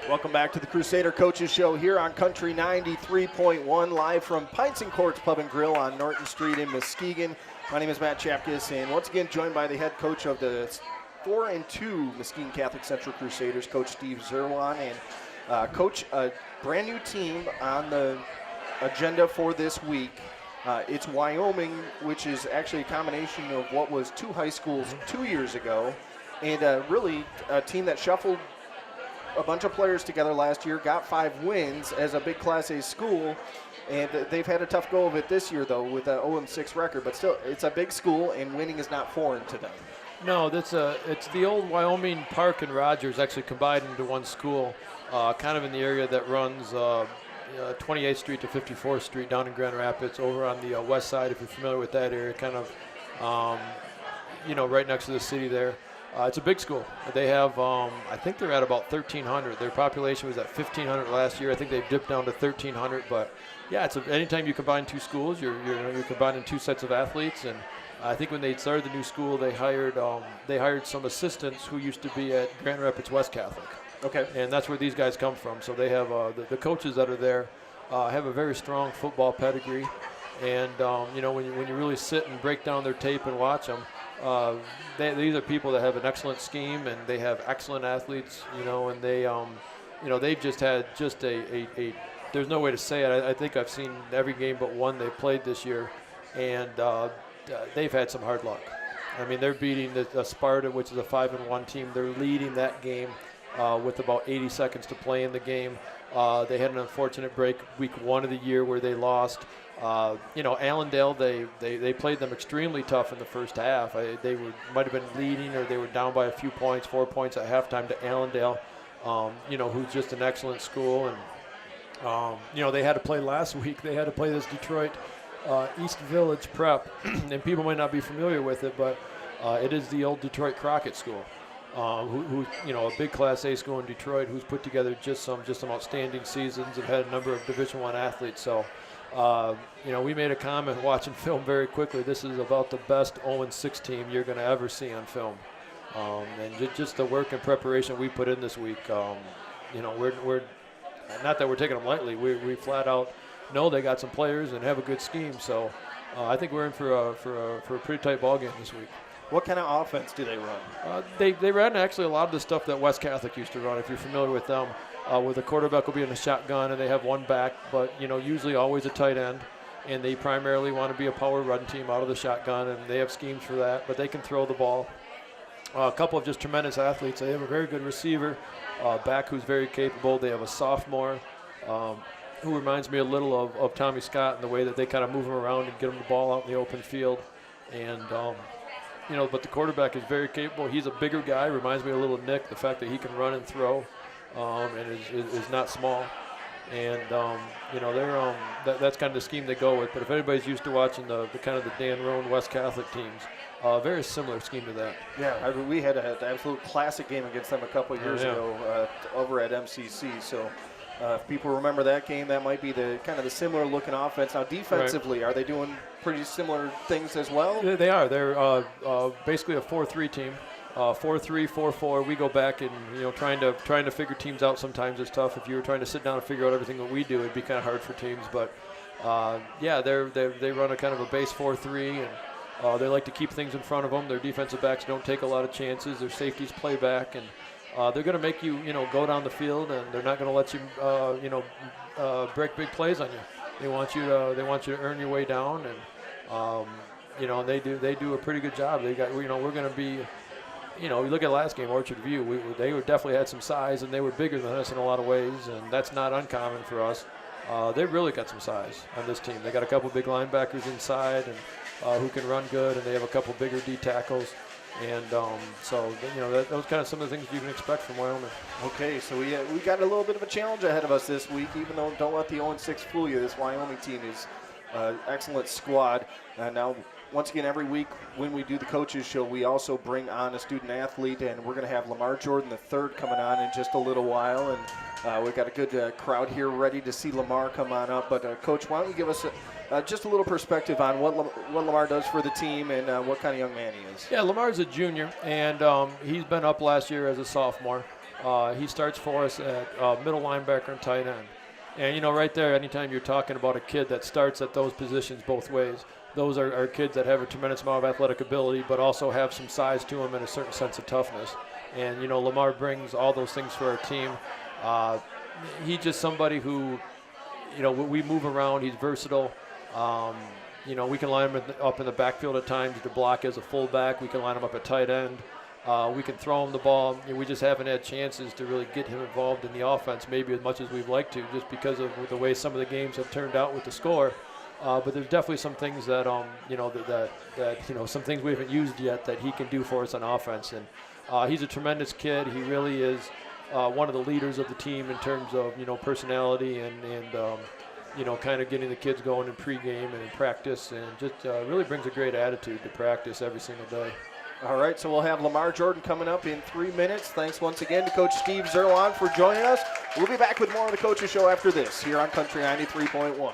Welcome back to the Crusader Coaches Show here on Country 93.1, live from Pints and Courts Pub and Grill on Norton Street in Muskegon. My name is Matt Tjapkes, and once again joined by the head coach of the 4-2 Muskegon Catholic Central Crusaders, Coach Steve Czerwon. And Coach, a brand new team on the agenda for this week. It's Wyoming, which is actually a combination of what was two high schools 2 years ago, and really a team that shuffled a bunch of players together last year, got 5 wins as a big Class A school, and they've had a tough go of it this year, though, with an 0-6 record. But still, it's a big school, and winning is not foreign to them. No, it's the old Wyoming Park and Rogers actually combined into one school, kind of in the area that runs 28th Street to 54th Street down in Grand Rapids, over on the west side, if you're familiar with that area, kind of, right next to the city there. It's a big school. They have, I think they're at about 1,300. Their population was at 1,500 last year. I think they've dipped down to 1,300. But yeah, anytime you combine two schools, you're combining two sets of athletes. And I think when they started the new school, they hired some assistants who used to be at Grand Rapids West Catholic. Okay. And that's where these guys come from. So they have the coaches that are there have a very strong football pedigree. And when you really sit and break down their tape and watch them. These are people that have an excellent scheme, and they have excellent athletes, and they've just had a there's no way to say it. I think I've seen every game but one they played this year, and they've had some hard luck. I mean, they're beating the Sparta, which is a 5-1 team. They're leading that game with about 80 seconds to play in the game. They had an unfortunate break week 1 of the year where they lost. Allendale, they played them extremely tough in the first half. They might have been leading, or they were down by a few points, 4 points at halftime to Allendale, who's just an excellent school. And, they had to play last week. They had to play this Detroit East Village Prep, and people might not be familiar with it, but it is the old Detroit Crockett School. Who a big Class A school in Detroit, who's put together just some outstanding seasons and had a number of Division I athletes. So, we made a comment watching film very quickly. This is about the best 0-6 team you're going to ever see on film. And just the work and preparation we put in this week, we're not that we're taking them lightly. We flat out know they got some players and have a good scheme. So, I think we're in for a pretty tight ball game this week. What kind of offense do they run? They ran actually a lot of the stuff that West Catholic used to run, if you're familiar with them, where the quarterback will be in a shotgun and they have one back, but, usually always a tight end. And they primarily want to be a power run team out of the shotgun, and they have schemes for that, but they can throw the ball. A couple of just tremendous athletes. They have a very good receiver, back who's very capable. They have a sophomore who reminds me a little of Tommy Scott in the way that they kind of move him around and get him the ball out in the open field. And, but the quarterback is very capable. He's a bigger guy, reminds me a little of Nick, the fact that he can run and throw and is not small. And, that's kind of the scheme they go with. But if anybody's used to watching the kind of the Dan Roan West Catholic teams, very similar scheme to that. Yeah, we had an absolute classic game against them a couple of years ago over at MCC. So if people remember that game, that might be the kind of the similar looking offense. Now defensively, Are they doing pretty similar things as well? Yeah, they are. They're basically a 4-3 team. 4-3, 4-4. We go back and trying to figure teams out sometimes is tough. If you were trying to sit down and figure out everything that we do, it'd be kind of hard for teams. But they run a kind of a base 4-3, and they like to keep things in front of them. Their defensive backs don't take a lot of chances. Their safeties play back, and they're going to make you go down the field, and they're not going to let you break big plays on you. They want you to earn your way down, and they do a pretty good job. They got we're going to be. We look at last game, Orchard View, they definitely had some size, and they were bigger than us in a lot of ways, and that's not uncommon for us. They really got some size on this team. They got a couple big linebackers inside and who can run good, and they have a couple bigger D tackles. And those kind of some of the things you can expect from Wyoming. Okay, so we got a little bit of a challenge ahead of us this week, even though don't let the 0-6 fool you. This Wyoming team is an excellent squad. Now, once again, every week when we do the Coaches Show, we also bring on a student athlete, and we're going to have Lamar Jordan III coming on in just a little while. And we've got a good crowd here ready to see Lamar come on up. But, Coach, why don't you give us just a little perspective on what Lamar does for the team and what kind of young man he is. Yeah, Lamar's a junior, and he's been up last year as a sophomore. He starts for us at middle linebacker and tight end. And, right there, anytime you're talking about a kid that starts at those positions both ways, those are kids that have a tremendous amount of athletic ability, but also have some size to them and a certain sense of toughness. And, Lamar brings all those things for our team. He's just somebody who, we move around. He's versatile. We can line him up in the backfield at times to block as a fullback. We can line him up at tight end. We can throw him the ball. We just haven't had chances to really get him involved in the offense maybe as much as we'd like to, just because of the way some of the games have turned out with the score. But there's definitely some things that, some things we haven't used yet that he can do for us on offense. And he's a tremendous kid. He really is one of the leaders of the team in terms of, personality and kind of getting the kids going in pregame and in practice, and just really brings a great attitude to practice every single day. All right, so we'll have Lamar Jordan coming up in 3 minutes. Thanks once again to Coach Steve Czerwon for joining us. We'll be back with more of the Coaches Show after this here on Country 93.1.